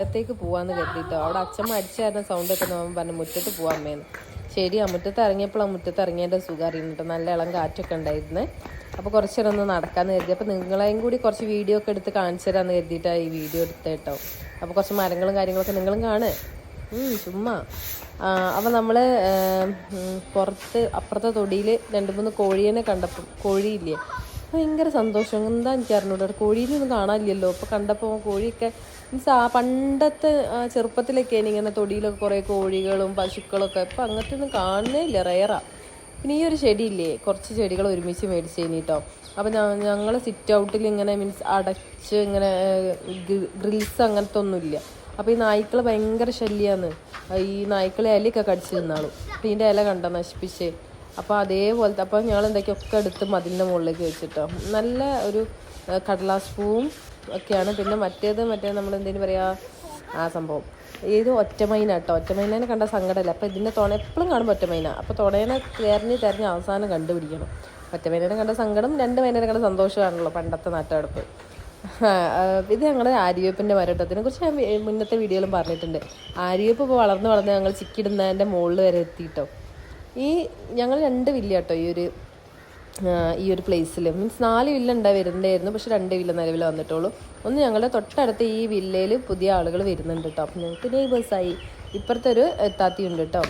മുറ്റത്തേക്ക് പോവാന്ന് കരുതിയിട്ടോ. അവിടെ അച്ഛമ്മ അടിച്ചു തരുന്ന സൗണ്ട് ഒക്കെ നമ്മൾ പറഞ്ഞു മുറ്റത്ത് പോവാൻ അമ്മേന്ന്. ശരിയാ, മുറ്റത്ത് ഇറങ്ങിയപ്പോഴാണ് മുറ്റത്ത് ഇറങ്ങിയതിൻ്റെ സുഖം അറിയുന്നുട്ടോ. നല്ല ഇളം കാറ്റൊക്കെ ഉണ്ടായിരുന്നു. അപ്പോൾ കുറച്ച് നേരം ഒന്ന് നടക്കാമെന്ന് കരുതി. അപ്പോൾ നിങ്ങളെയും കൂടി കുറച്ച് വീഡിയോ ഒക്കെ എടുത്ത് കാണിച്ചു തരാമെന്ന് കരുതിയിട്ടാണ് ഈ വീഡിയോ എടുത്ത് കേട്ടോ. അപ്പോൾ കുറച്ച് മരങ്ങളും കാര്യങ്ങളൊക്കെ നിങ്ങളും കാണ് ചുമ്മാ. അപ്പോൾ നമ്മൾ പുറത്ത് അപ്പുറത്തെ തൊടിയിൽ 2-3 കോഴീനെ കണ്ടപ്പം, കോഴിയില്ലേ, ഭയങ്കര സന്തോഷം. എന്താ എനിക്ക് അറിഞ്ഞൂടെ, കോഴീനൊന്നും കാണാനില്ലല്ലോ. അപ്പോൾ കണ്ടപ്പോൾ കോഴിയൊക്കെ മീൻസ് പണ്ടത്തെ ചെറുപ്പത്തിലൊക്കെ ഇങ്ങനെ തൊടിയിലൊക്കെ കുറേ കോഴികളും പശുക്കളൊക്കെ. ഇപ്പം അങ്ങനത്തെ ഒന്നും കാണുന്നേ ഇല്ല, റെയറാ. പിന്നെ ഈ ഒരു ചെടിയില്ലേ, കുറച്ച് ചെടികൾ ഒരുമിച്ച് മേടിച്ചേനി കേട്ടോ. അപ്പം ഞങ്ങൾ സിറ്റ് ഔട്ടിൽ ഇങ്ങനെ മീൻസ് അടച്ച് ഇങ്ങനെ ഗ്രിൽസ് അങ്ങനത്തെ ഒന്നുമില്ല. അപ്പോൾ ഈ നായ്ക്കൾ ഭയങ്കര ശല്യമാണ്. ഈ നായ്ക്കളെ ഇലയൊക്കെ കടിച്ച് തിന്നാളും. അപ്പം ഇതിൻ്റെ ഇല കണ്ടോ നശിപ്പിച്ച്. അപ്പോൾ അതേപോലത്തെ അപ്പോൾ ഞങ്ങൾ എന്തൊക്കെയൊക്കെ എടുത്ത് മതിലിൻ്റെ മുകളിലേക്ക് വെച്ചിട്ടോ. നല്ല ഒരു കടലാസ് പൂവും ഒക്കെയാണ്. പിന്നെ മറ്റേ നമ്മൾ എന്തെങ്കിലും പറയുക ആ സംഭവം ഇത് ഒറ്റമൈന കേട്ടോ. ഒറ്റമൈനേനെ കണ്ട സങ്കടമല്ല. അപ്പോൾ ഇതിൻ്റെ തുണ എപ്പോഴും കാണുമ്പോൾ ഒറ്റമൈന. അപ്പോൾ തുണേനെ തിരഞ്ഞ് അവസാനം കണ്ടുപിടിക്കണം. ഒറ്റമൈനേനെ കണ്ട സങ്കടം, 2 മൈനേനെ കണ്ട സന്തോഷമാണല്ലോ പണ്ടത്തെ നാട്ടടപ്പ്. ഇത് ഞങ്ങളുടെ ആര്യവേപ്പിൻ്റെ മരട്ടോ. ഇതിനെക്കുറിച്ച് ഞാൻ മുന്നത്തെ വീഡിയോയിലും പറഞ്ഞിട്ടുണ്ട്. ആര്യവേപ്പ് ഇപ്പോൾ വളർന്ന് ഞങ്ങൾ ചിക്കിടുന്നതിൻ്റെ മുകളിൽ വരെ എത്തിയിട്ടോ. ഞങ്ങൾ 2 വില്ല കേട്ടോ ഈ ഒരു പ്ലേസിൽ. മീൻസ് 4 വില്ല വരുന്നുണ്ടായിരുന്നു. പക്ഷെ 2 വില്ല നിലവിൽ വന്നിട്ടുള്ളൂ. ഒന്ന് ഞങ്ങളുടെ തൊട്ടടുത്ത് ഈ വില്ലയിൽ പുതിയ ആളുകൾ വരുന്നുണ്ട് കേട്ടോ. അപ്പം ഞങ്ങൾക്ക് നെയ്ബേഴ്സായി. ഇപ്പുറത്തെ ഒരു എത്താത്തിയുണ്ട് കേട്ടോ.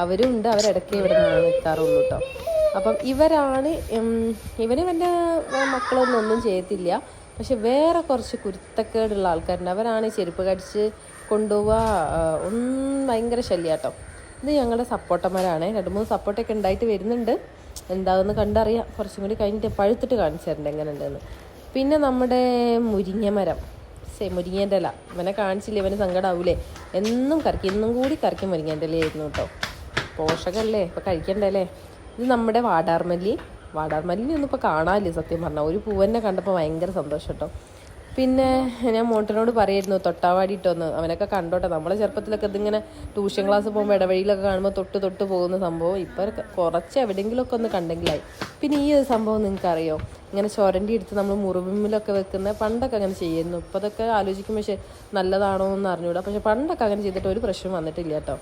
അവരും ഉണ്ട്. അവരിടയ്ക്ക് ഇവിടെ നിന്നാണ് എത്താറുള്ളൂ കേട്ടോ. അപ്പം ഇവന് ഇവൻ്റെ മക്കളൊന്നും ചെയ്യത്തില്ല. പക്ഷെ വേറെ കുറച്ച് കുരുത്തക്കേടുള്ള ആൾക്കാരുണ്ട്. അവരാണ് ചെരുപ്പ് കടിച്ച് കൊണ്ടുപോവുക. ഭയങ്കര ശല്യം കേട്ടോ. ഇത് ഞങ്ങളുടെ സപ്പോട്ടമരമാണ്. 2-3 സപ്പോട്ടൊക്കെ ഉണ്ടായിട്ട് വരുന്നുണ്ട്. എന്താണെന്ന് കണ്ടറിയാം. കുറച്ചും കൂടി കഴിഞ്ഞിട്ട് പഴുത്തിട്ട് കാണിച്ചു തരണ്ട എങ്ങനെ ഉണ്ടെന്ന്. പിന്നെ നമ്മുടെ മുരിങ്ങമരം, മുരിങ്ങേൻ്റെ ഇല. ഇവനെ കാണിച്ചില്ല, ഇവന് സങ്കടമാവൂലേ. എന്നും ഇന്നും കൂടി കറിക്കും മുരിങ്ങേൻ്റെ ഇലയായിരുന്നു കേട്ടോ. പോഷകമല്ലേ, ഇപ്പോൾ കഴിക്കണ്ടല്ലേ. ഇത് നമ്മുടെ വാടാർമല്ലി ഒന്നും ഇപ്പോൾ കാണാനില്ല സത്യം പറഞ്ഞാൽ. ഒരു പൂവന്നെ കണ്ടപ്പോൾ ഭയങ്കര സന്തോഷം കേട്ടോ. പിന്നെ ഞാൻ മോട്ടനോട് പറയായിരുന്നു തൊട്ടാവാടിയിട്ടൊന്ന് അവനൊക്കെ കണ്ടോട്ടെ. നമ്മളെ ചെറുപ്പത്തിലൊക്കെ ഇതിങ്ങനെ ട്യൂഷൻ ക്ലാസ് പോകുമ്പോൾ ഇടവഴിയിലൊക്കെ കാണുമ്പോൾ തൊട്ട് പോകുന്ന സംഭവം ഇപ്പം കുറച്ച് എവിടെയെങ്കിലുമൊക്കെ ഒന്ന് കണ്ടെങ്കിലായി. പിന്നെ ഈ ഒരു സംഭവം നിങ്ങൾക്കറിയോ, ഇങ്ങനെ ചൊരണ്ടി എടുത്ത് നമ്മൾ മുറിവിലൊക്കെ വെക്കുന്ന പണ്ടൊക്കെ അങ്ങനെ ചെയ്യുന്നു. ഇപ്പോൾ അതൊക്കെ ആലോചിക്കുമ്പോൾ പക്ഷേ നല്ലതാണോ എന്ന് അറിഞ്ഞൂടാ. പക്ഷെ പണ്ടൊക്കെ അങ്ങനെ ചെയ്തിട്ട് ഒരു പ്രശ്നം വന്നിട്ടില്ല കേട്ടോ.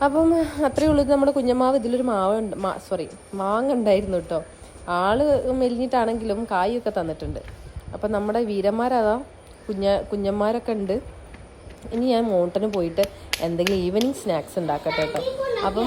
അപ്പം അത്രയേ ഉള്ളൂ. നമ്മുടെ കുഞ്ഞമാവ് ഇതിലൊരു മാങ്ങ ഉണ്ടായിരുന്നു കേട്ടോ. ആള് മെലിഞ്ഞിട്ടാണെങ്കിലും കായൊക്കെ തന്നിട്ടുണ്ട്. അപ്പം നമ്മുടെ വീരന്മാരതാ കുഞ്ഞന്മാരൊക്കെ ഉണ്ട്. ഇനി ഞാൻ മോട്ടന് പോയിട്ട് എന്തെങ്കിലും ഈവനിങ് സ്നാക്സ് ഉണ്ടാക്കട്ടെ കേട്ടോ.